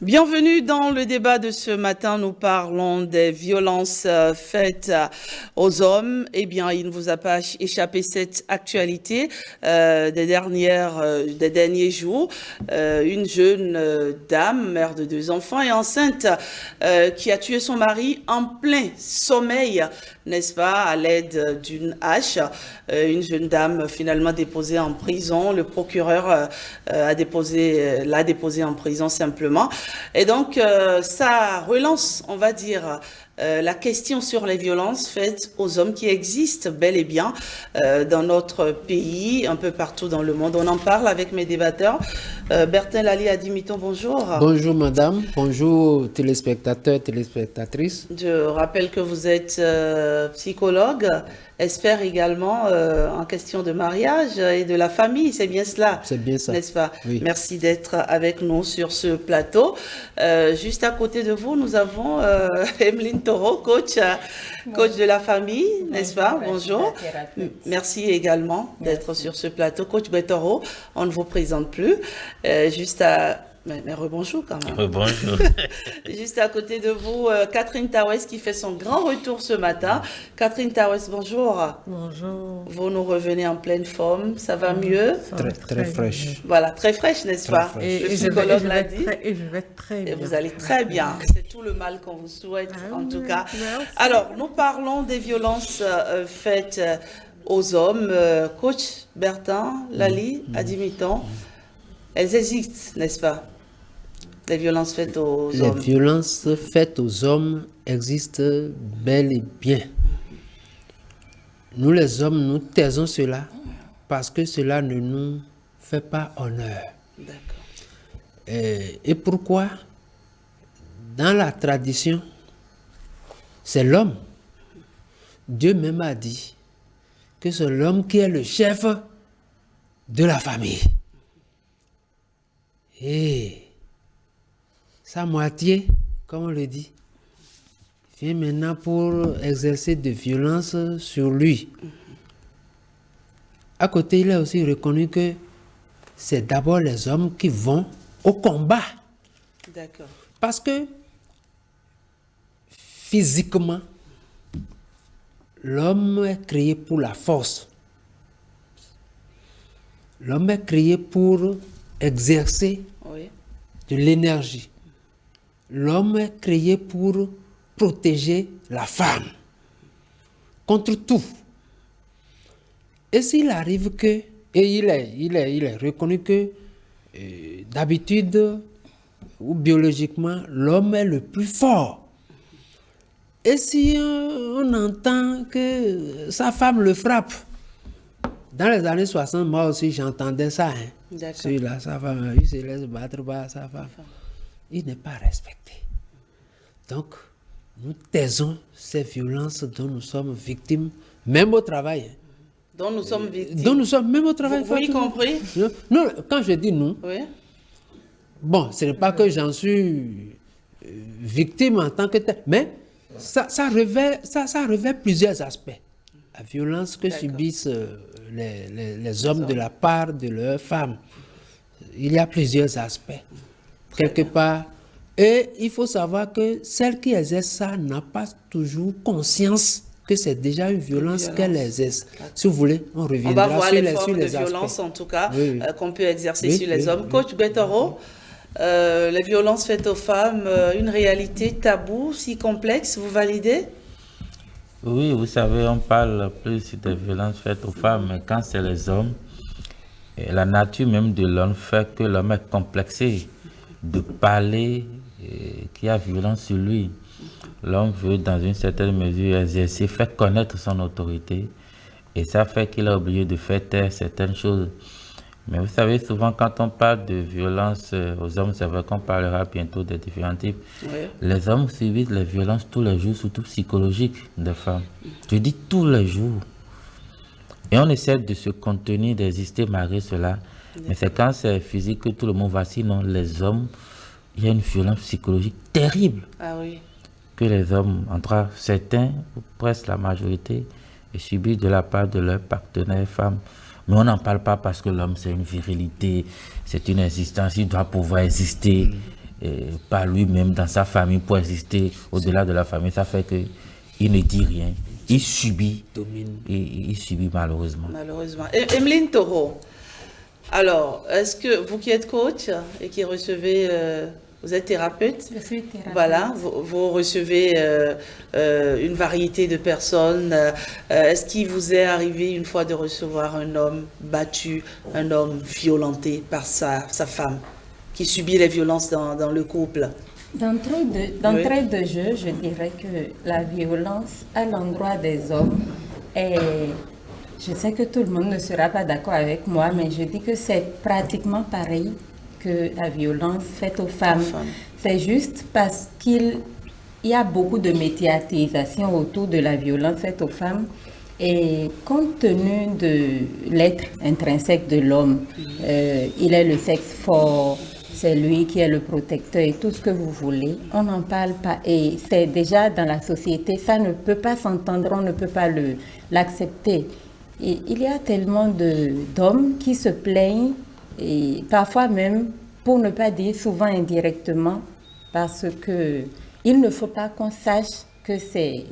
Bienvenue dans le débat de ce matin. Nous parlons des violences faites aux hommes. Eh bien, il ne vous a pas échappé cette actualité des derniers jours. Une jeune dame, mère de 2 enfants et enceinte, qui a tué son mari en plein sommeil, n'est-ce pas, à l'aide d'une hache. Une jeune dame finalement déposée en prison. Le procureur l'a déposée en prison simplement. Et donc, ça relance, on va dire, la question sur les violences faites aux hommes qui existent bel et bien dans notre pays, un peu partout dans le monde. On en parle avec mes débatteurs. Bertin Lali Adimiton, bonjour. Bonjour madame, bonjour téléspectateurs, téléspectatrices. Je rappelle que vous êtes psychologue, expert également en question de mariage et de la famille, c'est bien cela? C'est bien ça. N'est-ce pas? Oui. Merci d'être avec nous sur ce plateau. Juste à côté de vous, nous avons Emeline Toro, coach de la famille, n'est-ce pas? Bonjour. Merci également d'être sur ce plateau. Coach Betoro, on ne vous présente plus. Mais rebonjour quand même. Rebonjour. Juste à côté de vous, Catherine Tawes qui fait son grand retour ce matin. Catherine Tawes, bonjour. Bonjour. Vous nous revenez en pleine forme, ça va mieux? Très fraîche. Voilà, très fraîche, n'est-ce pas? Le psychologue l'a dit. Et je vais très bien. Et vous allez très bien. C'est tout le mal qu'on vous souhaite, en tout cas. Merci. Alors, nous parlons des violences faites aux hommes. Coach Bertin Lali Adimiton, elles existent, n'est-ce pas? Les violences faites aux hommes. Les violences faites aux hommes existent bel et bien. Nous les hommes, nous taisons cela parce que cela ne nous fait pas honneur. D'accord. Et pourquoi? Dans la tradition, c'est l'homme. Dieu même a dit que c'est l'homme qui est le chef de la famille. Et sa moitié, comme on le dit, vient maintenant pour exercer de violence sur lui. À côté, il est aussi reconnu que c'est d'abord les hommes qui vont au combat. D'accord. Parce que physiquement, l'homme est créé pour la force. L'homme est créé pour exercer Oui. de l'énergie. L'homme est créé pour protéger la femme contre tout. Et s'il arrive que, et il est reconnu que d'habitude ou biologiquement, l'homme est le plus fort. Et si on entend que sa femme le frappe, dans les années 60, moi aussi j'entendais ça. D'accord. Celui-là, sa femme, il se laisse battre par sa femme. Il n'est pas respecté. Donc, nous taisons ces violences dont nous sommes victimes, même au travail. Dont nous sommes victimes. Dont nous sommes, même au travail. Vous y compris? Non, quand je dis nous, Oui. bon, ce n'est pas que j'en suis victime en tant que tel, mais ça revêt plusieurs aspects. La violence que subissent les hommes de la part de leurs femmes. Il y a plusieurs aspects. Quelque part. Et il faut savoir que celle qui exerce ça n'a pas toujours conscience que c'est déjà une violence qu'elle exerce. Si vous voulez, on reviendra On va voir sur les les formes de aspects. violence, en tout cas, Oui. qu'on peut exercer Oui, sur les oui, hommes. oui. Coach Betoro, les violences faites aux femmes, une réalité taboue, si complexe, vous validez? Oui, vous savez, on parle plus des violences faites aux femmes, mais quand c'est les hommes, et la nature même de l'homme fait que l'homme est complexé de parler qu'il y a violence sur lui. L'homme veut, dans une certaine mesure, exercer, faire connaître son autorité, et ça fait qu'il est obligé de faire taire certaines choses. Mais vous savez, souvent, quand on parle de violence aux hommes, c'est vrai qu'on parlera bientôt des différents types. Oui. Les hommes subissent les violences tous les jours, surtout psychologiques des femmes. Je dis tous les jours. Et on essaie de se contenir, d'exister malgré cela. Mais c'est quand c'est physique que tout le monde va. Sinon, les hommes, il y a une violence psychologique terrible Ah oui. que les hommes, entre certains, ou presque la majorité, subissent de la part de leurs partenaires femmes. Mais on n'en parle pas parce que l'homme, c'est une virilité, c'est une existence, il doit pouvoir exister. par lui-même dans sa famille pour exister au-delà de la famille. Ça fait qu'il ne dit rien. Il subit. Domine. Et il subit malheureusement. Malheureusement. Emeline Toro, alors, est-ce que vous qui êtes coach et qui recevez, vous êtes thérapeute? Je suis thérapeute. Voilà, vous recevez une variété de personnes. Est-ce qu'il vous est arrivé une fois de recevoir un homme battu, un homme violenté par sa femme, qui subit les violences dans le couple? D'entrée de jeu, je dirais que la violence à l'endroit des hommes est... Je sais que tout le monde ne sera pas d'accord avec moi, mais je dis que c'est pratiquement pareil que la violence faite aux femmes. C'est juste parce qu'il y a beaucoup de médiatisation autour de la violence faite aux femmes. Et compte tenu de l'être intrinsèque de l'homme, il est le sexe fort, c'est lui qui est le protecteur et tout ce que vous voulez, on n'en parle pas. Et c'est déjà dans la société, ça ne peut pas s'entendre, on ne peut pas l'accepter. Et il y a tellement d'hommes qui se plaignent, et parfois même, pour ne pas dire souvent indirectement, parce que il ne faut pas qu'on sache que c'est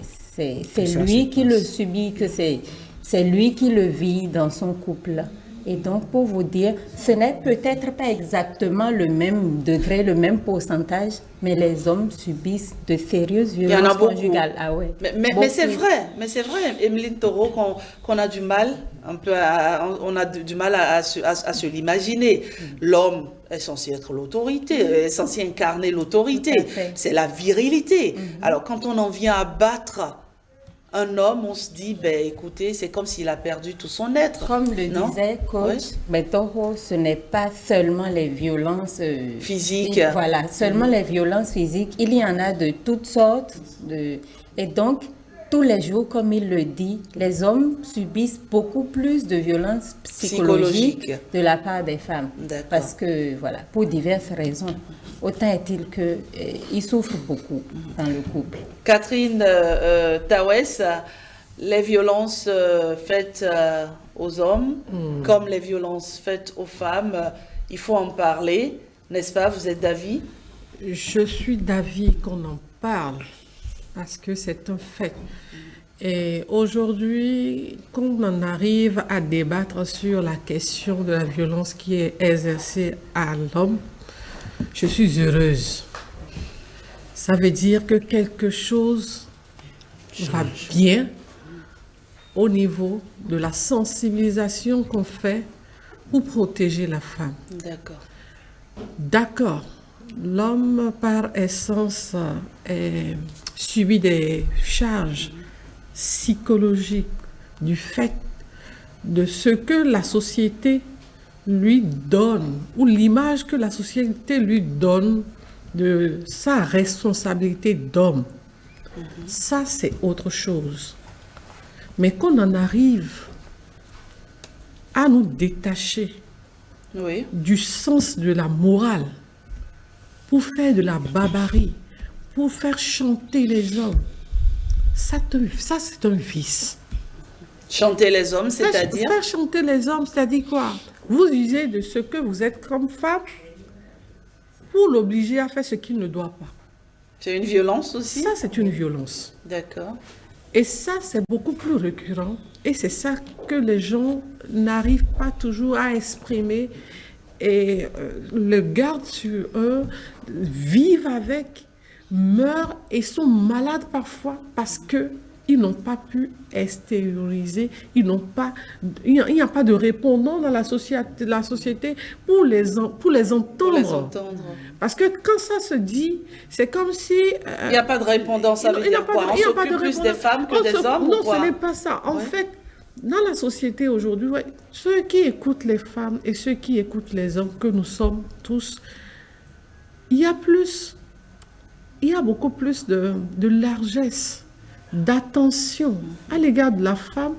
lui qui le subit, que c'est lui qui le vit dans son couple. Et donc, pour vous dire, ce n'est peut-être pas exactement le même degré, le même pourcentage, mais les hommes subissent de sérieuses violences conjugales. Ah ouais. Mais c'est vrai, Emeline Toro, qu'on a du mal, on a du mal à se l'imaginer. L'homme est censé être l'autorité, est censé incarner l'autorité. C'est la virilité. Alors, quand on en vient à battre un homme, on se dit, ben écoutez, c'est comme s'il a perdu tout son être. Comme le disait coach Betoro, ce n'est pas seulement les violences physiques. Voilà, seulement les violences physiques. Il y en a de toutes sortes. Et donc, tous les jours, comme il le dit, les hommes subissent beaucoup plus de violences psychologiques de la part des femmes. Parce que, voilà, pour diverses raisons. Autant est-il qu'ils souffrent beaucoup dans le couple. Catherine Tawes, les violences faites aux hommes, comme les violences faites aux femmes, il faut en parler, n'est-ce pas? Vous êtes d'avis? Je suis d'avis qu'on en parle, parce que c'est un fait. Et aujourd'hui, quand on arrive à débattre sur la question de la violence qui est exercée à l'homme, je suis heureuse. Ça veut dire que quelque chose va bien au niveau de la sensibilisation qu'on fait pour protéger la femme. D'accord. D'accord. L'homme, par essence, subit des charges psychologiques du fait de ce que la société lui donne, ou l'image que la société lui donne de sa responsabilité d'homme. Ça, c'est autre chose. Mais qu'on en arrive à nous détacher du sens de la morale pour faire de la barbarie, pour faire chanter les hommes, ça c'est un vice. Chanter les hommes, c'est-à-dire? Faire chanter les hommes, c'est-à-dire quoi? Vous usez de ce que vous êtes comme femme pour l'obliger à faire ce qu'il ne doit pas. C'est une violence aussi? Ça, c'est une violence. D'accord. Et ça, c'est beaucoup plus récurrent. Et c'est ça que les gens n'arrivent pas toujours à exprimer et le gardent sur eux, vivent avec, meurent et sont malades parfois parce que ils n'ont pas pu extérioriser, il n'y a pas de répondant dans la société pour les entendre. Parce que quand ça se dit, c'est comme si... il n'y a pas de répondant, ça veut dire quoi? On s'occupe plus des femmes que des hommes Non, ou quoi? ce n'est pas ça. En fait, dans la société aujourd'hui, ceux qui écoutent les femmes et ceux qui écoutent les hommes, que nous sommes tous, il y a beaucoup plus de largesse, d'attention à l'égard de la femme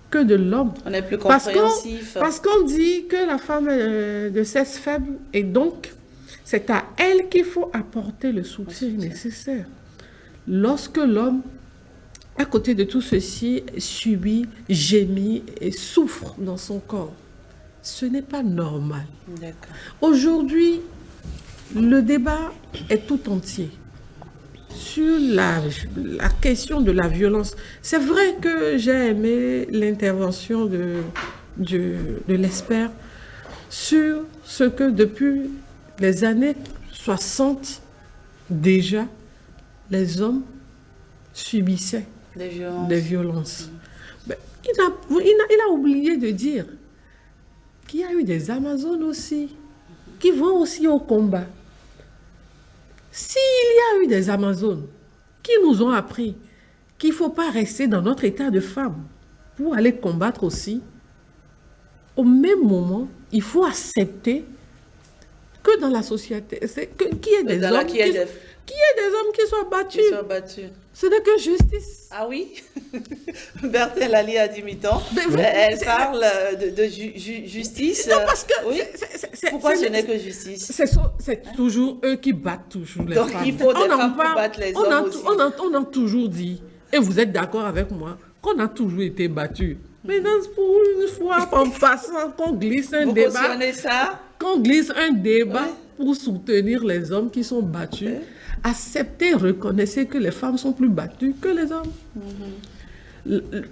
que de l'homme. On est plus compréhensif. Parce qu'on dit que la femme est de sexe faible et donc c'est à elle qu'il faut apporter le soutien nécessaire. Lorsque l'homme, à côté de tout ceci, subit, gémit et souffre dans son corps, ce n'est pas normal. Aujourd'hui, le débat est tout entier sur la question de la violence. C'est vrai que j'ai aimé l'intervention de l'expert sur ce que depuis les années 60, déjà, les hommes subissaient des violences. Mais il a oublié de dire qu'il y a eu des Amazones aussi, qui vont aussi au combat. S'il y a eu des Amazones qui nous ont appris qu'il ne faut pas rester dans notre état de femme pour aller combattre aussi, au même moment, il faut accepter que dans la société, qu'il y ait des hommes qui soient battus. Ce n'est que justice. Ah oui. Berthel Lali Adimitan, elle parle de justice. Non, parce que oui. Pourquoi ce n'est que justice? C'est toujours eux qui battent toujours les Donc, femmes. il faut des femmes pour battre les hommes aussi. On a toujours dit, et vous êtes d'accord avec moi, qu'on a toujours été battus. Maintenant, pour une fois, en passant, qu'on glisse un débat. Vous cautionnez ça? Qu'on glisse un débat pour soutenir les hommes qui sont battus. Acceptez, reconnaissez que les femmes sont plus battues que les hommes.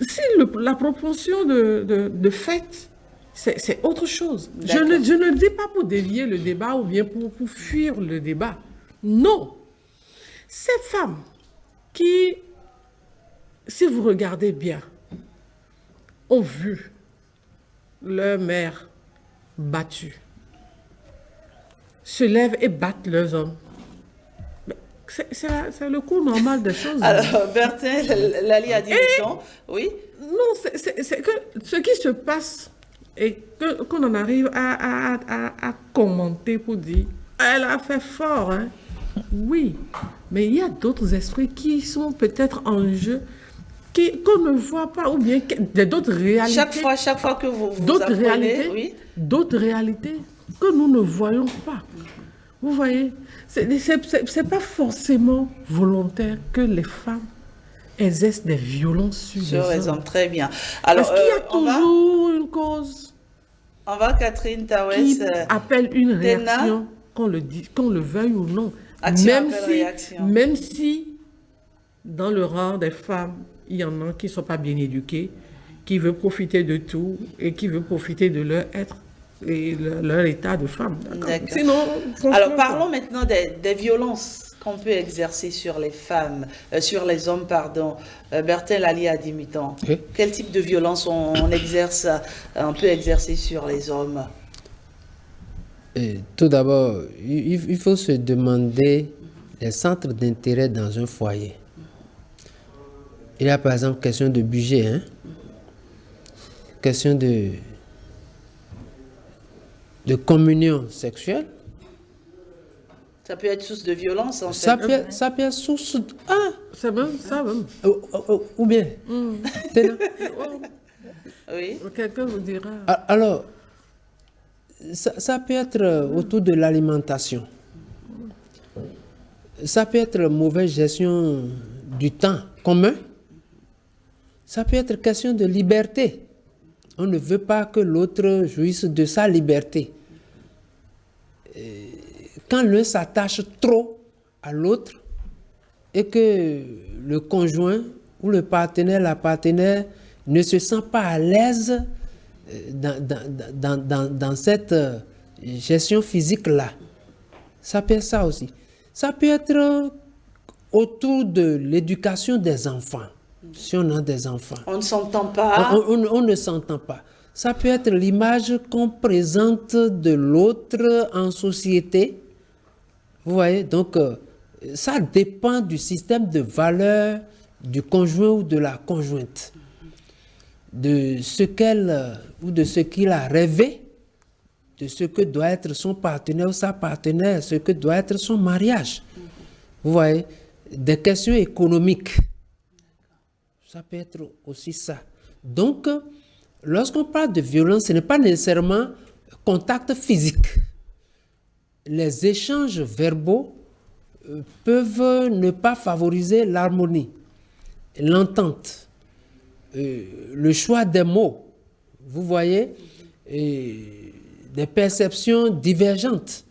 Si la proportion de fait, c'est autre chose. Je ne le dis pas pour dévier le débat ou bien pour fuir le débat. Non. Ces femmes qui, si vous regardez bien, ont vu leur mère battue, se lèvent et battent leurs hommes. C'est le cours normal des choses. Alors, Berthel Lali a dit oui. Non, c'est que ce qui se passe et qu'on en arrive à commenter pour dire elle a fait fort, hein. Oui, mais il y a d'autres esprits qui sont peut-être en jeu qu'on ne voit pas, ou bien d'autres réalités. Chaque fois que vous d'autres apprenez, réalités, oui. D'autres réalités que nous ne voyons pas. Vous voyez, c'est pas forcément volontaire que les femmes exercent des violences sur les hommes. Très bien. Alors, parce qu'il y a toujours une cause. On va, Catherine Tawes. Qui appelle une réaction, qu'on le veuille ou non. Même si, dans le rang des femmes, il y en a qui ne sont pas bien éduquées, qui veulent profiter de tout et qui veulent profiter de leur être et leur état de femme. Sinon, alors, parlons maintenant des violences qu'on peut exercer sur les femmes, sur les hommes, pardon. Berthel Lali Adimitan. Quel type de violence on peut exercer sur les hommes? Tout d'abord, il faut se demander les centres d'intérêt dans un foyer. Il y a par exemple question de budget, hein? Question de communion sexuelle. Ça peut être source de violence, en fait. Ça peut être source de... Ah! C'est même, ça même. Ou bien? Oui. Quelqu'un vous dira... Alors, ça peut être autour de l'alimentation. Ça peut être mauvaise gestion du temps commun. Ça peut être question de liberté. On ne veut pas que l'autre jouisse de sa liberté. Quand l'un s'attache trop à l'autre et que le conjoint ou le partenaire, la partenaire ne se sent pas à l'aise dans cette gestion physique-là, ça peut être ça aussi. Ça peut être autour de l'éducation des enfants. Si on a des enfants. On ne s'entend pas. On ne s'entend pas. Ça peut être l'image qu'on présente de l'autre en société. Vous voyez, donc ça dépend du système de valeurs du conjoint ou de la conjointe. De ce qu'elle ou de ce qu'il a rêvé, de ce que doit être son partenaire ou sa partenaire, ce que doit être son mariage. Vous voyez, des questions économiques. Ça peut être aussi ça. Donc, lorsqu'on parle de violence, ce n'est pas nécessairement contact physique. Les échanges verbaux peuvent ne pas favoriser l'harmonie, l'entente, le choix des mots. Vous voyez, des perceptions divergentes.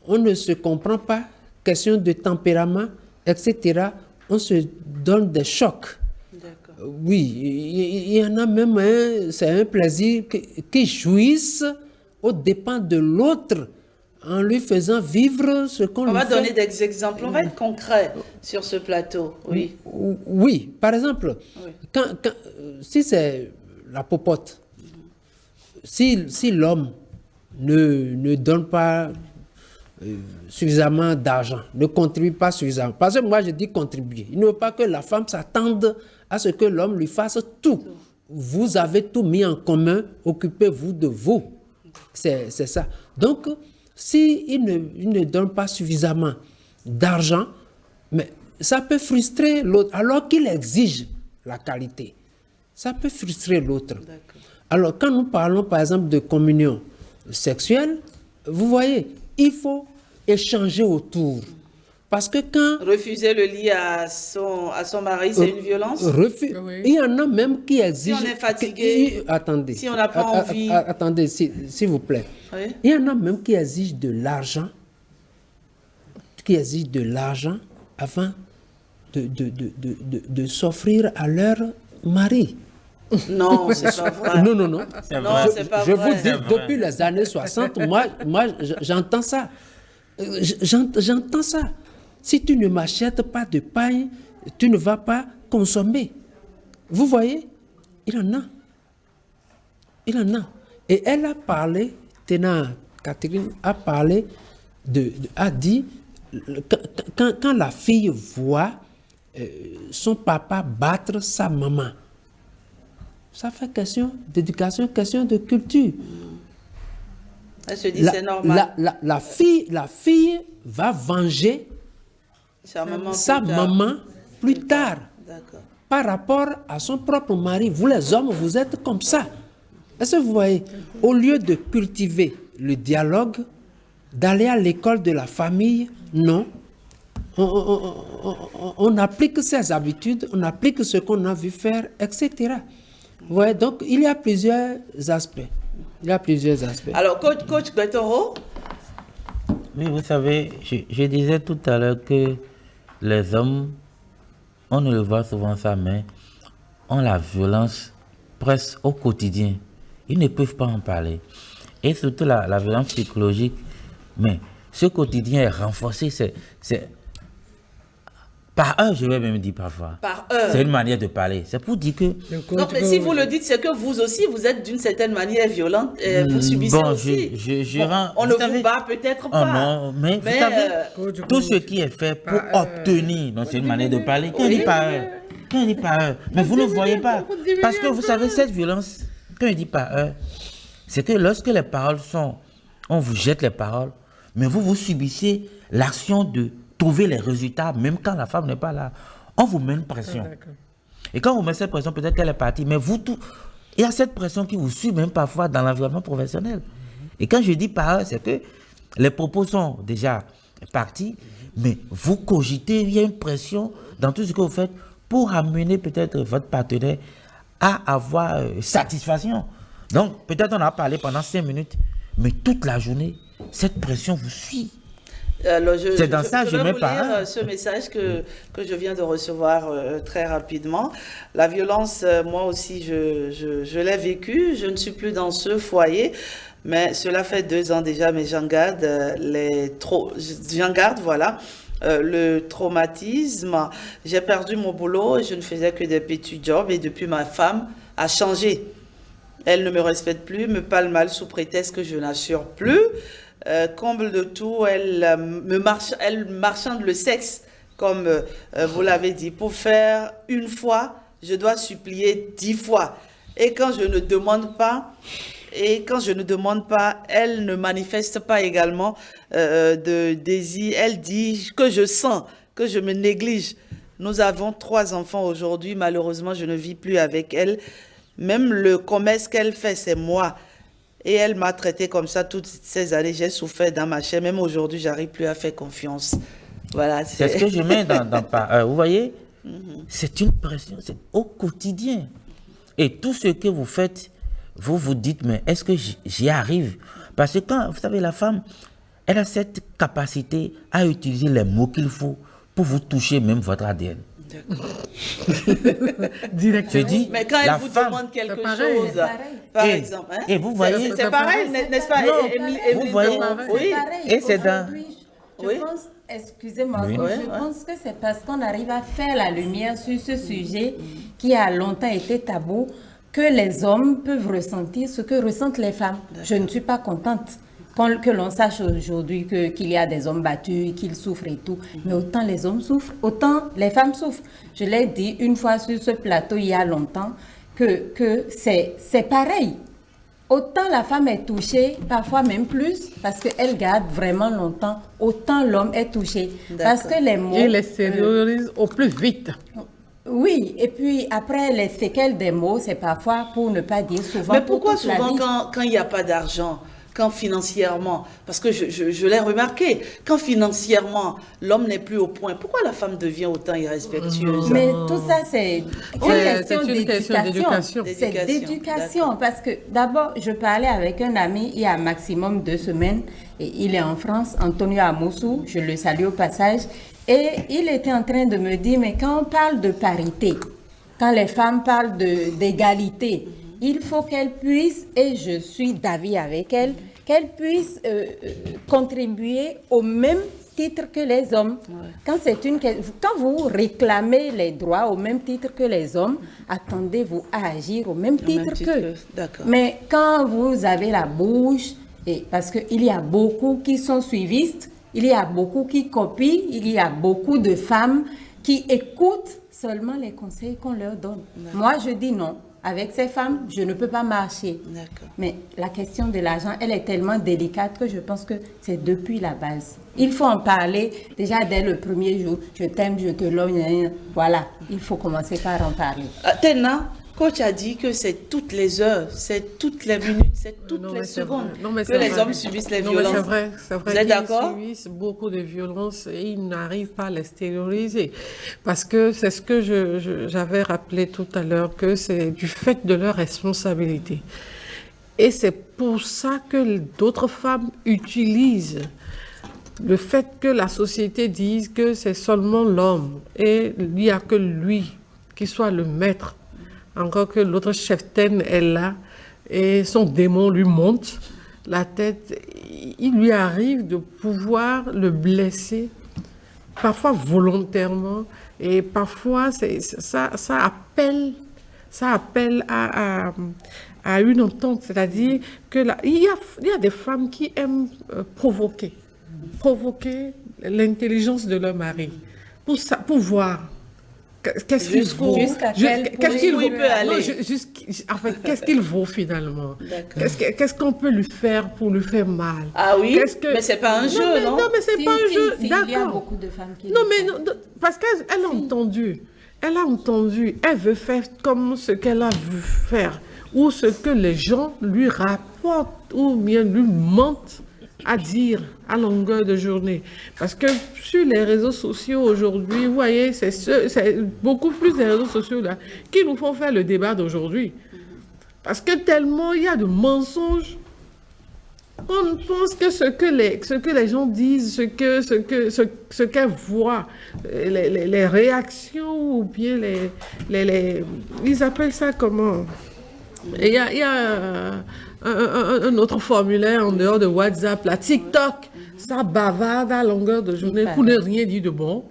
on ne se comprend pas, question de tempérament, etc. On se donne des chocs. Oui, il y en a même, c'est un plaisir qui jouissent aux dépens de l'autre en lui faisant vivre ce qu'on lui fait. On va donner des exemples, on va être concret sur ce plateau. Oui. Oui, par exemple, si c'est la popote, si l'homme ne donne pas suffisamment d'argent, ne contribue pas suffisamment, parce que moi je dis contribuer, il ne veut pas que la femme s'attende à ce que l'homme lui fasse tout. Vous avez tout mis en commun, occupez-vous de vous. C'est ça. Donc, s'il ne donne pas suffisamment d'argent, mais ça peut frustrer l'autre, alors qu'il exige la qualité. Ça peut frustrer l'autre. Alors, quand nous parlons, par exemple, de communion sexuelle, vous voyez, il faut échanger autour. Parce que quand... Refuser le lit à son mari, c'est une violence? Oui. Il y en a même qui exigent... Si on est fatigué, attendez. Si on n'a pas envie... Attendez, s'il vous plaît. Oui. Il y en a même qui exigent de l'argent, avant de s'offrir à leur mari. Non, c'est pas vrai. Non. Non, c'est pas Je vrai. vous dis, depuis les années 60, moi j'entends ça. J'entends ça. Si tu ne m'achètes pas de pain, tu ne vas pas consommer. Vous voyez, il en a. Et elle a parlé, Catherine a parlé, a dit, quand la fille voit son papa battre sa maman, ça fait question d'éducation, question de culture. Elle se dit c'est normal. La fille va venger sa maman plus tard. Par rapport à son propre mari. Vous les hommes, vous êtes comme ça. Est-ce que vous voyez, au lieu de cultiver le dialogue, d'aller à l'école de la famille, non. On applique ses habitudes, on applique ce qu'on a vu faire, etc. Vous voyez, donc il y a plusieurs aspects. Alors, coach Betoro. Oui, vous savez, je disais tout à l'heure que les hommes, on ne le voit souvent ça, mais ont la violence presque au quotidien. Ils ne peuvent pas en parler. Et surtout la violence psychologique. Mais ce quotidien est renforcé, c'est par heure, je vais même dire parfois. Par heure. C'est une manière de parler. C'est pour dire que... Non, mais si vous le dites, c'est que vous aussi, vous êtes d'une certaine manière violente. Vous subissez aussi. On ne vous bat peut-être pas. Non, mais vous savez, tout ce qui est fait pour obtenir, donc c'est une manière de parler. Quand on dit par heure, mais vous ne voyez pas. Parce que vous savez, cette violence, quand on dit par heure, c'est que lorsque les paroles sont... On vous jette les paroles, mais vous subissez l'action de trouver les résultats, même quand la femme n'est pas là. On vous met une pression. Et quand on vous met cette pression, peut-être qu'elle est partie, mais vous tout... Il y a cette pression qui vous suit même parfois dans l'environnement professionnel. Et quand je dis par heure, c'est que les propos sont déjà partis, mais vous cogitez, il y a une pression dans tout ce que vous faites pour amener peut-être votre partenaire à avoir satisfaction. Donc, peut-être on a parlé pendant 5 minutes, mais toute la journée, cette pression vous suit. C'est dans ça que je mets pas ce message que je viens de recevoir très rapidement. La violence, moi aussi, je l'ai vécue. Je ne suis plus dans ce foyer, mais cela fait 2 ans déjà, mais j'en garde voilà. Le traumatisme. J'ai perdu mon boulot et je ne faisais que des petits jobs. Et depuis, ma femme a changé. Elle ne me respecte plus, me parle mal sous prétexte que je n'assure plus. Comble de tout, elle marchande le sexe, comme vous l'avez dit. Pour faire une fois, je dois supplier 10 fois. Et quand je ne demande pas, elle ne manifeste pas également de désir. Elle dit que je sens, que je me néglige. Nous avons 3 enfants aujourd'hui. Malheureusement, je ne vis plus avec elle. Même le commerce qu'elle fait, c'est moi. Et elle m'a traité comme ça toutes ces années. J'ai souffert dans ma chair. Même aujourd'hui, j'arrive plus à faire confiance. Voilà. C'est ce que je mets dans vous voyez, c'est une pression, c'est au quotidien. Et tout ce que vous faites, vous vous dites, mais est-ce que j'y arrive? Parce que quand, vous savez, la femme, elle a cette capacité à utiliser les mots qu'il faut pour vous toucher même votre ADN. Directement. Je dis, Mais quand elle la vous femme, demande quelque c'est pareil. chose, par exemple, hein, et vous voyez, c'est pareil, n'est-ce pas, vous voyez, oui. et c'est dans... Je pense, excusez-moi, Oui. je pense que c'est parce qu'on arrive à faire la lumière sur ce sujet qui a longtemps été tabou que les hommes peuvent ressentir ce que ressentent les femmes. Je ne suis pas contente que l'on sache aujourd'hui qu'il y a des hommes battus, qu'ils souffrent et tout. Mais autant les hommes souffrent, autant les femmes souffrent. Je l'ai dit une fois sur ce plateau il y a longtemps que c'est pareil. Autant la femme est touchée, parfois même plus, parce qu'elle garde vraiment longtemps, autant l'homme est touché. Parce que les mots... Et les sériorise au plus vite. Oui, et puis après, les séquelles des mots, c'est parfois pour ne pas dire souvent... Mais pourquoi pour toute la souvent vie. quand il n'y a pas d'argent, quand financièrement, parce que je l'ai remarqué, quand financièrement l'homme n'est plus au point, pourquoi la femme devient autant irrespectueuse? Mais tout ça, c'est une question d'éducation. C'est d'éducation. Parce que d'abord, je parlais avec un ami il y a maximum 2 semaines. Et il est en France, Antonio Amoussou, je le salue au passage. Et il était en train de me dire, mais quand on parle de parité, quand les femmes parlent d'égalité, il faut qu'elles puissent, et je suis d'avis avec elles, qu'elles puissent contribuer au même titre que les hommes. Ouais. Quand vous réclamez les droits au même titre que les hommes, attendez-vous à agir au même titre qu'eux. Mais quand vous avez la bouche, et parce qu'il y a beaucoup qui sont suivistes, il y a beaucoup qui copient, il y a beaucoup de femmes qui écoutent seulement les conseils qu'on leur donne. Moi, je dis non. Avec ces femmes, je ne peux pas marcher. Mais la question de l'argent, elle est tellement délicate que je pense que c'est depuis la base. Il faut en parler déjà dès le premier jour. Je t'aime, je te l'aime. Voilà, il faut commencer par en parler. Tena, coach a dit que c'est toutes les heures, c'est toutes les minutes, c'est toutes les secondes que les hommes subissent les violences. C'est vrai. Vous êtes d'accord? Ils subissent beaucoup de violences et ils n'arrivent pas à les stérioriser. Parce que c'est ce que j'avais rappelé tout à l'heure, que c'est du fait de leur responsabilité. Et c'est pour ça que d'autres femmes utilisent le fait que la société dise que c'est seulement l'homme et il n'y a que lui qui soit le maître. Encore que l'autre cheftaine est là et son démon lui monte la tête. Il lui arrive de pouvoir le blesser, parfois volontairement, et parfois ça appelle à une entente. C'est-à-dire qu'il y a des femmes qui aiment provoquer l'intelligence de leur mari pour voir. Qu'est-ce qu'il vaut? Qu'est-ce qu'il vaut finalement? Qu'est-ce qu'on peut lui faire pour lui faire mal? Ah oui, mais c'est pas un jeu, non? Non, mais c'est pas un jeu, d'accord. Il y a beaucoup de femmes qui... Non, mais parce qu'elle a entendu. Elle veut faire comme ce qu'elle a vu faire, ou ce que les gens lui rapportent, ou bien lui mentent à dire à longueur de journée. Parce que sur les réseaux sociaux aujourd'hui, vous voyez, c'est beaucoup plus les réseaux sociaux là qui nous font faire le débat d'aujourd'hui. Parce que tellement il y a de mensonges, on pense que ce que les gens disent, ce qu'elles voient, les réactions ou bien ils appellent ça comment? Il y a un autre formulaire en dehors de WhatsApp, la TikTok, ça bavarde à longueur de journée pour ne rien dire de bon.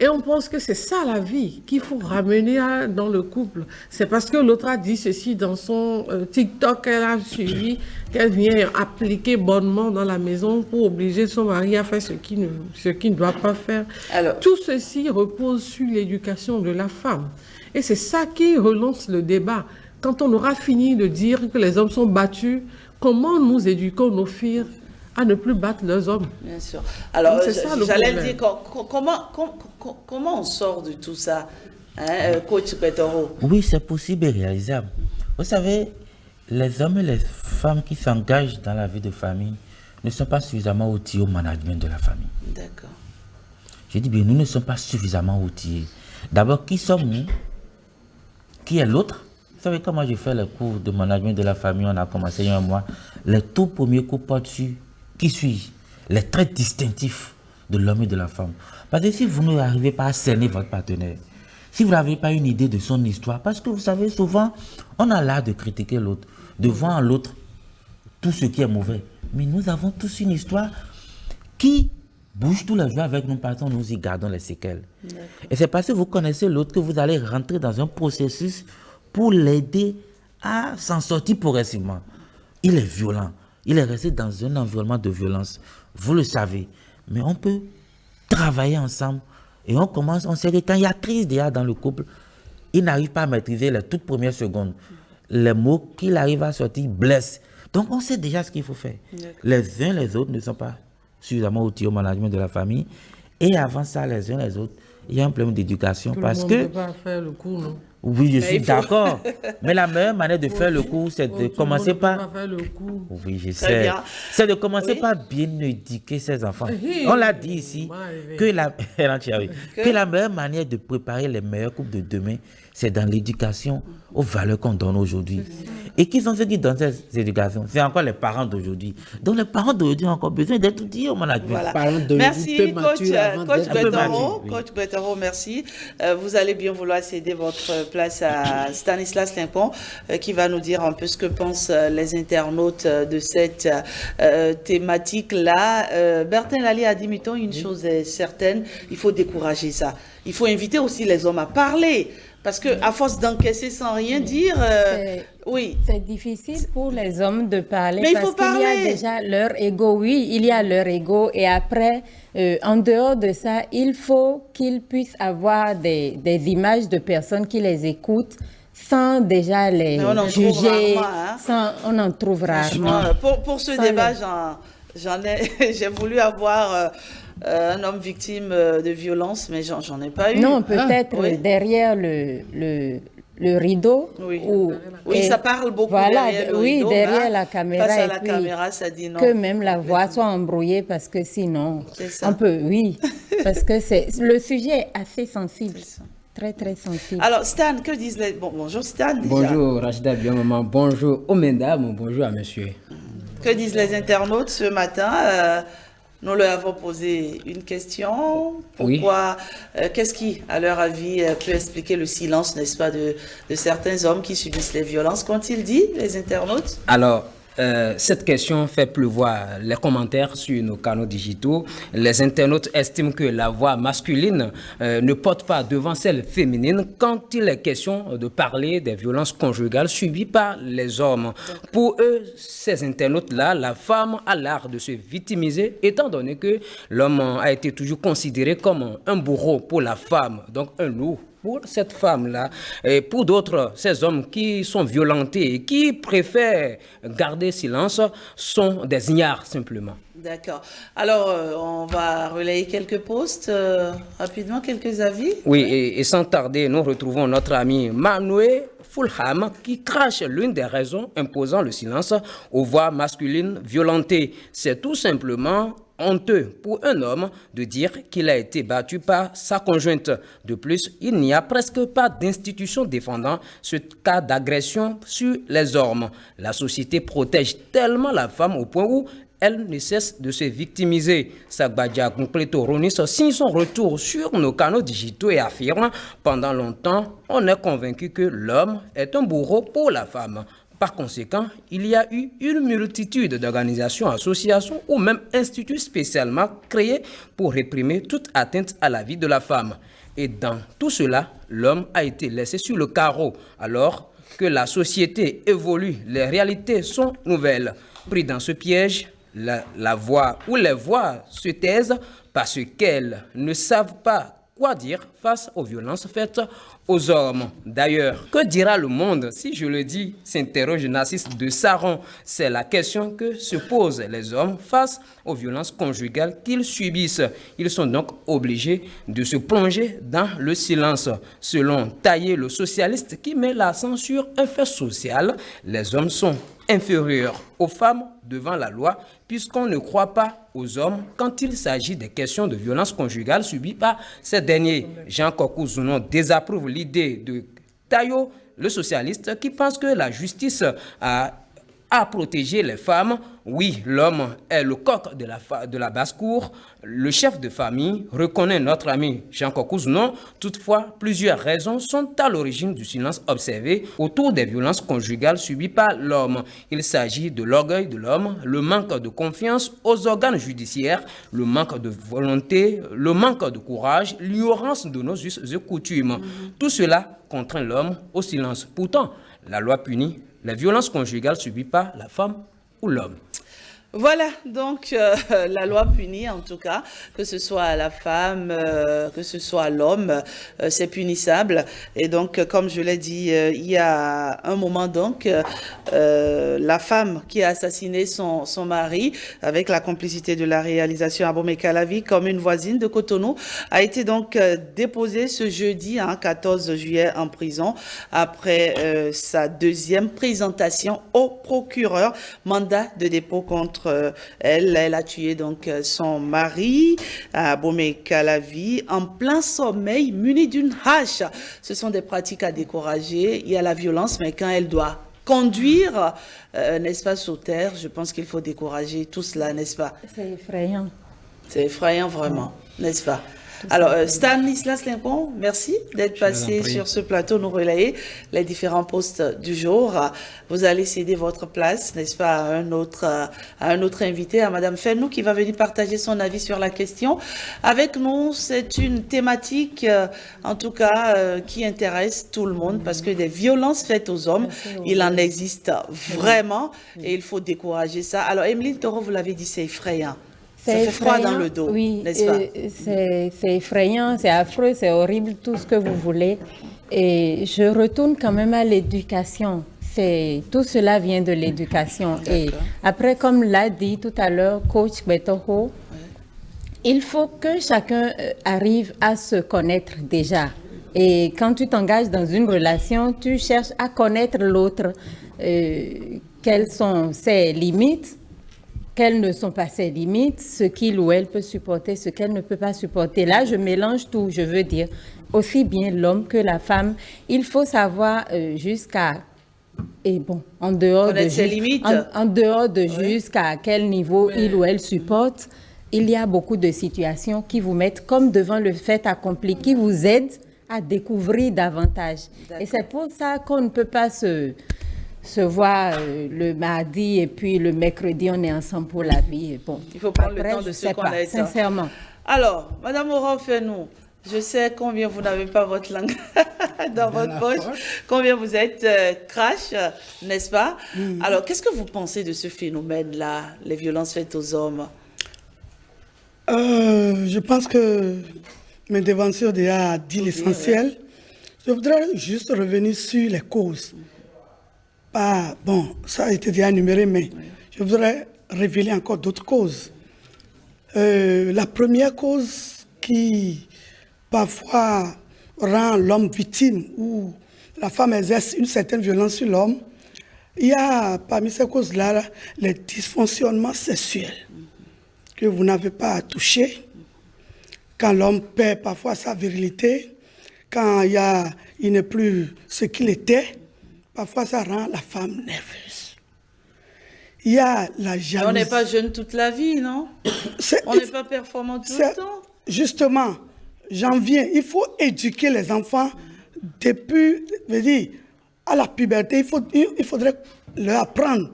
Et on pense que c'est ça la vie qu'il faut ramener dans le couple. C'est parce que l'autre a dit ceci dans son TikTok, elle a suivi, qu'elle vient appliquer bonnement dans la maison pour obliger son mari à faire ce qu'il ne doit pas faire. Alors, tout ceci repose sur l'éducation de la femme. Et c'est ça qui relance le débat. Quand on aura fini de dire que les hommes sont battus, comment nous éduquons nos filles à ne plus battre leurs hommes? Bien sûr. Alors, j'allais dire, comment on sort de tout ça, hein, coach Petoro? Oui, c'est possible et réalisable. Vous savez, les hommes et les femmes qui s'engagent dans la vie de famille ne sont pas suffisamment outillés au management de la famille. D'accord. Je dis bien, nous ne sommes pas suffisamment outillés. D'abord, qui sommes-nous? Qui est l'autre? Vous savez, quand moi j'ai fait le cours de management de la famille, on a commencé il y a un mois, les tout premiers cours portent sur qui suis-je? les traits distinctifs de l'homme et de la femme. Parce que si vous n'arrivez pas à cerner votre partenaire, si vous n'avez pas une idée de son histoire, parce que vous savez, souvent, on a l'art de critiquer l'autre, de voir en l'autre tout ce qui est mauvais. Mais nous avons tous une histoire qui bouge tous les jours avec nous, parce que nous y gardons les séquelles. Et c'est parce que vous connaissez l'autre que vous allez rentrer dans un processus pour l'aider à s'en sortir progressivement. Il est violent. Il est resté dans un environnement de violence. Vous le savez. Mais on peut travailler ensemble et on sait que quand il y a crise déjà dans le couple, il n'arrive pas à maîtriser les toutes premières secondes. Les mots qu'il arrive à sortir blessent. Donc on sait déjà ce qu'il faut faire. Les uns les autres ne sont pas suffisamment outillés au management de la famille. Et avant ça, les uns les autres, il y a un problème d'éducation. Parce que... ne peut pas faire le coup, non? Oui, je suis d'accord. Mais la meilleure manière de faire le coup, c'est de commencer par... Oui, je sais. C'est de commencer par bien éduquer ses enfants. On l'a dit ici, que la meilleure manière de préparer les meilleurs couples de demain, c'est dans l'éducation aux valeurs qu'on donne aujourd'hui. Et qui sont ceux qui donnent ces éducations? C'est encore les parents d'aujourd'hui. Donc les parents d'aujourd'hui ont encore besoin d'être outillés au management. Voilà. Merci, coach Bertero, merci. Vous allez bien vouloir céder votre place à Stanislas Limpon, qui va nous dire un peu ce que pensent les internautes de cette thématique-là. Bertin Lali a dit, mettons, une chose est certaine, il faut décourager ça. Il faut inviter aussi les hommes à parler. Parce qu'à force d'encaisser sans rien dire, oui. C'est difficile pour les hommes de parler. Mais parce qu'il y a déjà leur ego. Oui, il y a leur ego. Et après, en dehors de ça, il faut qu'ils puissent avoir des images de personnes qui les écoutent sans déjà les juger. On en trouve rarement. Pour ce débat, j'ai voulu avoir... un homme victime de violence, mais j'en ai pas eu. Non, peut-être derrière le rideau. Oui, ça parle beaucoup derrière le rideau. Oui, derrière la caméra. Face à la caméra, ça dit non. Que même la voix soit embrouillée, parce que sinon, on peut, parce que le sujet est assez sensible. Très, très sensible. Alors, Stan, que disent les... bonjour Stan, déjà. Bonjour Rachida Bien-Maman, bonjour aux mesdames, bonjour à monsieur. Que disent les internautes ce matin? Nous leur avons posé une question. Pourquoi, qu'est-ce qui, à leur avis, peut expliquer le silence, n'est-ce pas, de certains hommes qui subissent les violences? Qu'ont-ils dit, les internautes? Alors, cette question fait pleuvoir les commentaires sur nos canaux digitaux. Les internautes estiment que la voix masculine ne porte pas devant celle féminine quand il est question de parler des violences conjugales subies par les hommes. Pour eux, ces internautes-là, la femme a l'art de se victimiser, étant donné que l'homme a été toujours considéré comme un bourreau pour la femme, donc un loup pour cette femme-là, et pour d'autres, ces hommes qui sont violentés et qui préfèrent garder silence sont des ignares simplement. D'accord. Alors, on va relayer quelques posts, rapidement, quelques avis. Oui, et sans tarder, nous retrouvons notre ami Manuel Fulham qui crache l'une des raisons imposant le silence aux voix masculines violentées. C'est tout simplement honteux pour un homme de dire qu'il a été battu par sa conjointe. De plus, il n'y a presque pas d'institution défendant ce cas d'agression sur les hommes. La société protège tellement la femme au point où elle ne cesse de se victimiser. Sagbadia Gumpleto Ronis signe son retour sur nos canaux digitaux et affirme « Pendant longtemps, on est convaincu que l'homme est un bourreau pour la femme. » Par conséquent, il y a eu une multitude d'organisations, associations ou même instituts spécialement créés pour réprimer toute atteinte à la vie de la femme. Et dans tout cela, l'homme a été laissé sur le carreau. Alors que la société évolue, les réalités sont nouvelles. Pris dans ce piège, la voix ou les voix se taisent parce qu'elles ne savent pas quoi dire face aux violences faites aux hommes. D'ailleurs, que dira le monde si je le dis, s'interroge Narcisse de Saron. C'est la question que se posent les hommes face aux violences conjugales qu'ils subissent. Ils sont donc obligés de se plonger dans le silence. Selon Taillé, le socialiste qui met l'accent sur un fait social, les hommes sont inférieurs aux femmes devant la loi puisqu'on ne croit pas aux hommes quand il s'agit des questions de violence conjugale subies par ces derniers. Jean Kokou Zounon désapprouve l'idée de Tayo, le socialiste, qui pense que la justice a à protéger les femmes. Oui, l'homme est le coq de la basse-cour. Le chef de famille reconnaît notre ami Jean Cocouzenon. Toutefois, plusieurs raisons sont à l'origine du silence observé autour des violences conjugales subies par l'homme. Il s'agit de l'orgueil de l'homme, le manque de confiance aux organes judiciaires, le manque de volonté, le manque de courage, l'ignorance de nos us et coutumes. Tout cela contraint l'homme au silence. Pourtant, la loi punit les violences conjugales subies par la femme ou l'homme. Voilà, donc la loi punit en tout cas, que ce soit la femme, que ce soit l'homme, c'est punissable. Et donc, comme je l'ai dit, il y a un moment donc, la femme qui a assassiné son mari, avec la complicité de la réalisation Abomey Calavi, comme une voisine de Cotonou, a été donc déposée ce jeudi, 14 juillet, en prison, après sa deuxième présentation au procureur, mandat de dépôt contre elle a tué donc son mari à Abomey Calavi en plein sommeil muni d'une hache. Ce sont des pratiques à décourager. Il y a la violence, mais quand elle doit conduire, n'est-ce pas, sous terre, je pense qu'il faut décourager tout cela, n'est-ce pas? C'est effrayant. C'est effrayant vraiment, n'est-ce pas? Alors, Stanislas Lincon, merci d'être passé sur ce plateau, nous relayer les différents postes du jour. Vous allez céder votre place, n'est-ce pas, à un autre invité, à Madame Fenou, qui va venir partager son avis sur la question. Avec nous, c'est une thématique, en tout cas, qui intéresse tout le monde, parce que des violences faites aux hommes, il en existe vraiment, et il faut décourager ça. Alors, Emeline Toro, vous l'avez dit, c'est effrayant. Ça fait froid dans le dos, oui, n'est-ce pas? C'est effrayant, c'est affreux, c'est horrible, tout ce que vous voulez. Et je retourne quand même à l'éducation. Tout cela vient de l'éducation. Et après, comme l'a dit tout à l'heure coach Betoho, il faut que chacun arrive à se connaître déjà. Et quand tu t'engages dans une relation, tu cherches à connaître l'autre, quelles sont ses limites, quelles ne sont pas ses limites, ce qu'il ou elle peut supporter, ce qu'elle ne peut pas supporter. Là, je mélange tout, je veux dire, aussi bien l'homme que la femme. Il faut savoir jusqu'à, et bon, en dehors de ses limites. En dehors de jusqu'à quel niveau il ou elle supporte, il y a beaucoup de situations qui vous mettent comme devant le fait accompli, qui vous aident à découvrir davantage. Et c'est pour ça qu'on ne peut pas se voir le mardi et puis le mercredi, on est ensemble pour la vie. Et bon, il faut prendre le temps de se connaître. Sincèrement. Alors, Madame Aurore Fenou, je sais combien vous n'avez pas votre langue dans votre poche, combien vous êtes crash, n'est-ce pas? Alors, qu'est-ce que vous pensez de ce phénomène-là, les violences faites aux hommes? Je pense que mes défenseurs déjà dit l'essentiel. Je voudrais juste revenir sur les causes. Bon, ça a été déjà énuméré, mais je voudrais révéler encore d'autres causes. La première cause qui parfois rend l'homme victime ou la femme exerce une certaine violence sur l'homme, il y a parmi ces causes-là les dysfonctionnements sexuels que vous n'avez pas à toucher, quand l'homme perd parfois sa virilité, quand il n'est plus ce qu'il était. Parfois, ça rend la femme nerveuse. Il y a la jalousie. On n'est pas jeune toute la vie, non? On n'est pas performant tout le temps. Justement, j'en viens. Il faut éduquer les enfants depuis, à la puberté. Il faudrait leur apprendre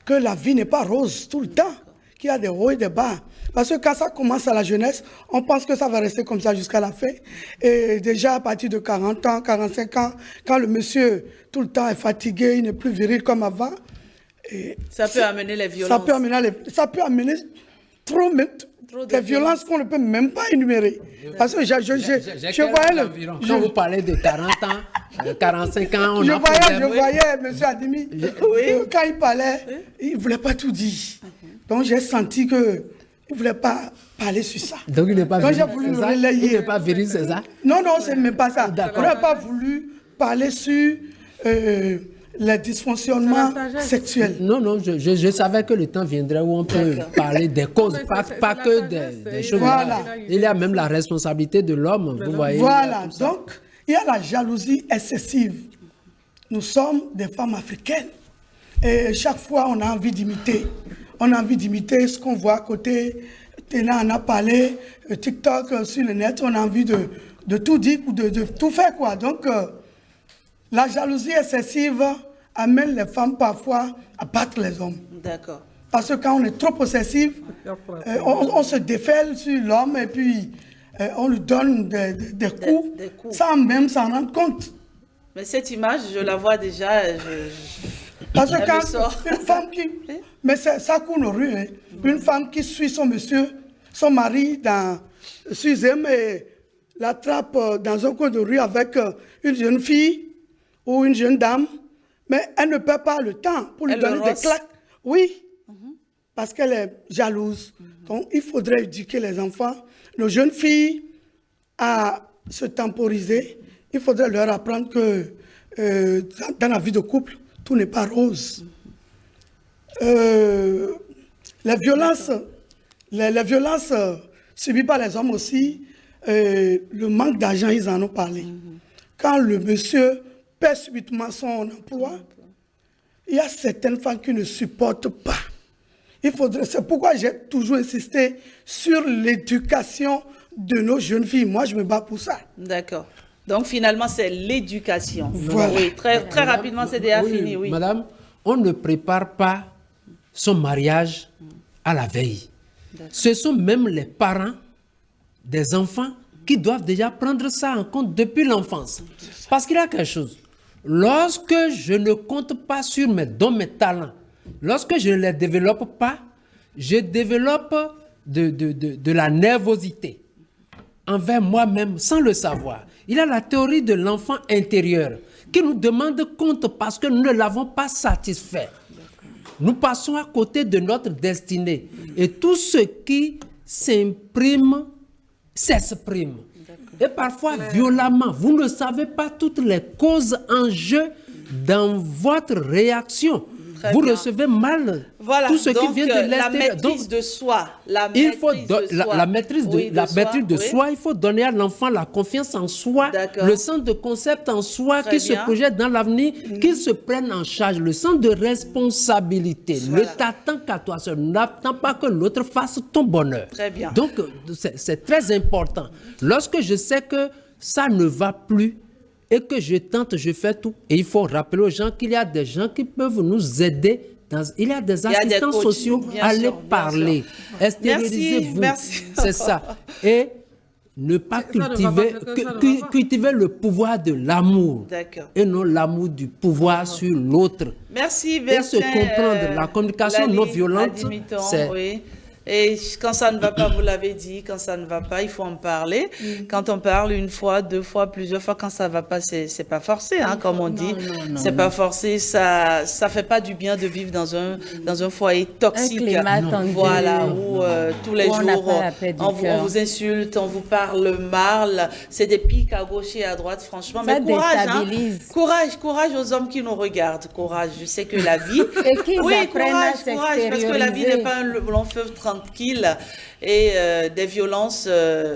que la vie n'est pas rose tout le temps, qu'il y a des hauts et des bas. Parce que quand ça commence à la jeunesse, on pense que ça va rester comme ça jusqu'à la fin. Et déjà à partir de 40 ans, 45 ans, quand le monsieur tout le temps est fatigué, il n'est plus viril comme avant. Ça peut amener les violences. Ça peut amener trop des violences qu'on ne peut même pas énumérer. Parce que je voyais quand vous parlez de 40 ans, 45 ans, je voyais M. Adimi, quand il parlait, il ne voulait pas tout dire. Donc j'ai senti que il ne voulait pas parler sur ça. Donc il n'est pas viril, c'est ça? Il n'est pas viril, c'est ça? Non, ce n'est même pas ça. Il n'a pas voulu parler sur les dysfonctionnements sexuels. Non, je savais que le temps viendrait où on peut parler des causes, pas que des choses. Voilà. Il y a même la responsabilité de l'homme, vous voyez. Voilà, donc il y a la jalousie excessive. Nous sommes des femmes africaines. Et chaque fois, on a envie d'imiter. On a envie d'imiter ce qu'on voit à côté. Téna en a parlé, TikTok sur le net, on a envie de tout dire, de tout faire, quoi. Donc, la jalousie excessive amène les femmes parfois à battre les hommes. D'accord. Parce que quand on est trop possessif, on se défèle sur l'homme et puis on lui donne des coups, des coups, sans même s'en rendre compte. Mais cette image, je la vois déjà. Parce que elle me quand sort. une femme qui... Mais ça court nos rues. Hein. Une femme qui suit son monsieur, son mari dans Suzem et l'attrape dans un coin de rue avec une jeune fille ou une jeune dame, mais elle ne perd pas le temps pour lui donner des claques. Oui, parce qu'elle est jalouse. Donc, il faudrait éduquer les enfants, nos jeunes filles, à se temporiser. Il faudrait leur apprendre que dans la vie de couple, tout n'est pas rose. Les violences subies par les hommes aussi, le manque d'argent, ils en ont parlé. Quand le monsieur perd subitement son emploi, il y a certaines femmes qui ne supportent pas. C'est pourquoi j'ai toujours insisté sur l'éducation de nos jeunes filles. Moi, je me bats pour ça. D'accord. Donc, finalement, c'est l'éducation. Voilà. Oui, très rapidement, c'est déjà fini. Oui. Madame, on ne prépare pas son mariage à la veille. Ce sont même les parents des enfants qui doivent déjà prendre ça en compte depuis l'enfance. Parce qu'il y a quelque chose. Lorsque je ne compte pas sur mes dons, mes talents, lorsque je ne les développe pas, je développe de la nervosité envers moi-même sans le savoir. Il y a la théorie de l'enfant intérieur qui nous demande compte parce que nous ne l'avons pas satisfait. Nous passons à côté de notre destinée. Et tout ce qui s'imprime, s'exprime. Et parfois violemment. Vous ne savez pas toutes les causes en jeu dans votre réaction. Très vous bien. recevez mal Voilà, tout ce donc, qui vient de l'extérieur. la maîtrise de soi. La maîtrise de soi, il faut donner à l'enfant la confiance en soi, le sens de concept en soi, qu'il se projette dans l'avenir, qu'il se prenne en charge, le sens de responsabilité. Voilà. Ne t'attends qu'à toi seul, n'attends pas que l'autre fasse ton bonheur. Très bien. Donc, c'est très important. Lorsque je sais que ça ne va plus, et que je tente, je fais tout. Et il faut rappeler aux gens qu'il y a des gens qui peuvent nous aider. Il y a des assistants sociaux, allez parler. Extériorisez-vous. Merci. C'est ça. Et ne pas cultiver le pouvoir de l'amour. Et non l'amour du pouvoir sur l'autre. Merci, et se comprendre. La communication non violente, c'est... Oui. Et quand ça ne va pas, vous l'avez dit, quand ça ne va pas, il faut en parler. Quand on parle une fois, deux fois, plusieurs fois, quand ça ne va pas, c'est pas forcé, hein, comme on dit. C'est pas forcé, ça fait pas du bien de vivre dans un foyer toxique. Voilà, où tous les jours, on vous insulte, on vous parle mal. C'est des pics à gauche et à droite, franchement. Mais courage, hein. Courage aux hommes qui nous regardent. Courage, je sais que la vie... Et qu'ils apprennent à courage, parce que la vie n'est pas un long fleuve tranquille et des violences,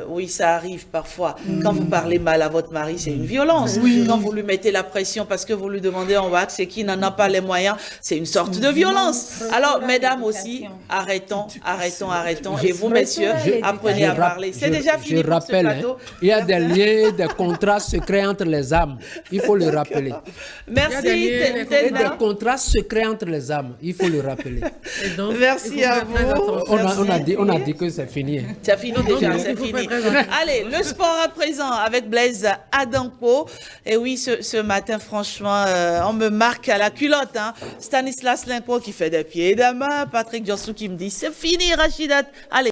oui, ça arrive parfois. Quand vous parlez mal à votre mari, c'est une violence. Quand vous lui mettez la pression parce que vous lui demandez en wax et qu'il n'en a pas les moyens, c'est une sorte de violence. Alors, mesdames aussi, arrêtons. Et vous, messieurs, apprenez à parler. C'est déjà fini pour ce plateau. Il y a des liens, des contrats secrets entre les âmes. Il faut le rappeler. Merci. Et des contrats secrets entre les âmes. Il faut le rappeler. Merci à vous. On a dit que c'est fini. C'est fini déjà, c'est fini. Allez, le sport à présent avec Blaise Adampo. Et oui, ce matin, franchement, on me marque à la culotte. Hein. Stanislas Linko qui fait des pieds et des mains. Patrick Jossou qui me dit, c'est fini, Rachidat. Allez.